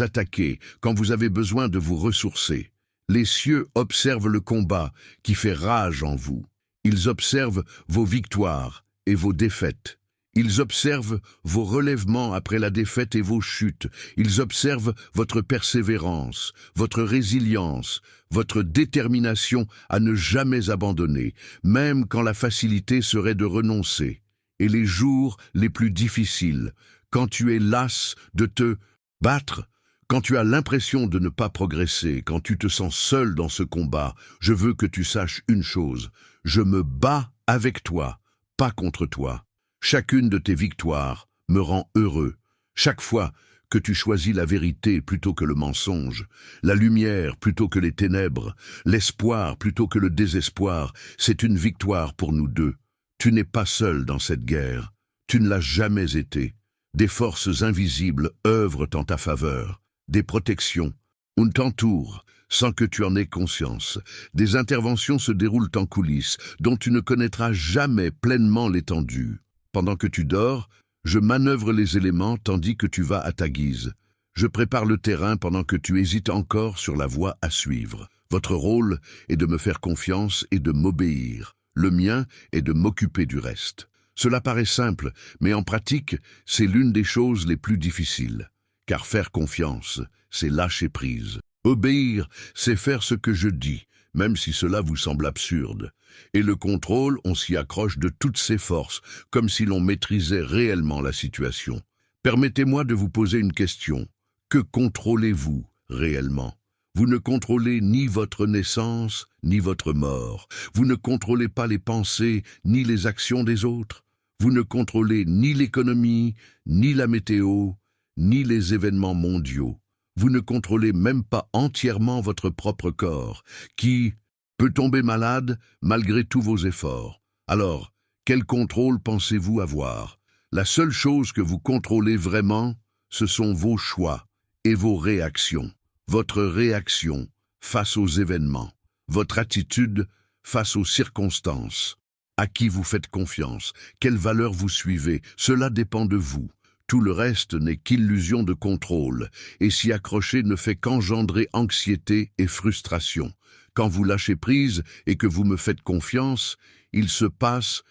attaqué, quand vous avez besoin de vous ressourcer. Les cieux observent le combat qui fait rage en vous. Ils observent vos victoires et vos défaites. Ils observent vos relèvements après la défaite et vos chutes. Ils observent votre persévérance, votre résilience, votre détermination à ne jamais abandonner, même quand la facilité serait de renoncer. Et les jours les plus difficiles, quand tu es las de te battre, quand tu as l'impression de ne pas progresser, quand tu te sens seul dans ce combat, je veux que tu saches une chose, je me bats avec toi, pas contre toi. Chacune de tes victoires me rend heureux. Chaque fois que tu choisis la vérité plutôt que le mensonge, la lumière plutôt que les ténèbres, l'espoir plutôt que le désespoir, c'est une victoire pour nous deux. Tu n'es pas seul dans cette guerre. Tu ne l'as jamais été. Des forces invisibles œuvrent en ta faveur. Des protections. On t'entoure sans que tu en aies conscience. Des interventions se déroulent en coulisses dont tu ne connaîtras jamais pleinement l'étendue. Pendant que tu dors, je manœuvre les éléments tandis que tu vas à ta guise. Je prépare le terrain pendant que tu hésites encore sur la voie à suivre. Votre rôle est de me faire confiance et de m'obéir. Le mien est de m'occuper du reste. Cela paraît simple, mais en pratique, c'est l'une des choses les plus difficiles. Car faire confiance, c'est lâcher prise. Obéir, c'est faire ce que je dis, même si cela vous semble absurde. Et le contrôle, on s'y accroche de toutes ses forces, comme si l'on maîtrisait réellement la situation. Permettez-moi de vous poser une question. Que contrôlez-vous réellement ? Vous ne contrôlez ni votre naissance, ni votre mort. Vous ne contrôlez pas les pensées, ni les actions des autres. Vous ne contrôlez ni l'économie, ni la météo, ni les événements mondiaux. Vous ne contrôlez même pas entièrement votre propre corps, qui peut tomber malade malgré tous vos efforts. Alors, quel contrôle pensez-vous avoir ? La seule chose que vous contrôlez vraiment, ce sont vos choix et vos réactions. Votre réaction face aux événements, votre attitude face aux circonstances. À qui vous faites confiance, quelles valeurs vous suivez, cela dépend de vous. Tout le reste n'est qu'illusion de contrôle, et s'y accrocher ne fait qu'engendrer anxiété et frustration. Quand vous lâchez prise et que vous me faites confiance, il se passe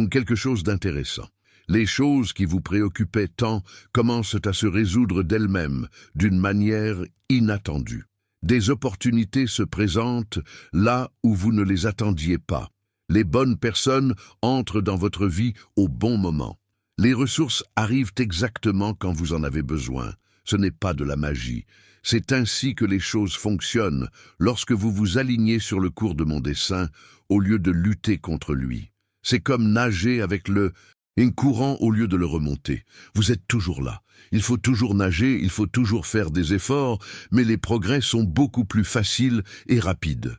quelque chose d'intéressant. Les choses qui vous préoccupaient tant commencent à se résoudre d'elles-mêmes, d'une manière inattendue. Des opportunités se présentent là où vous ne les attendiez pas. Les bonnes personnes entrent dans votre vie au bon moment. Les ressources arrivent exactement quand vous en avez besoin. Ce n'est pas de la magie. C'est ainsi que les choses fonctionnent lorsque vous vous alignez sur le cours de mon dessein au lieu de lutter contre lui. C'est comme nager avec un courant au lieu de le remonter. Vous êtes toujours là. Il faut toujours nager, il faut toujours faire des efforts, mais les progrès sont beaucoup plus faciles et rapides.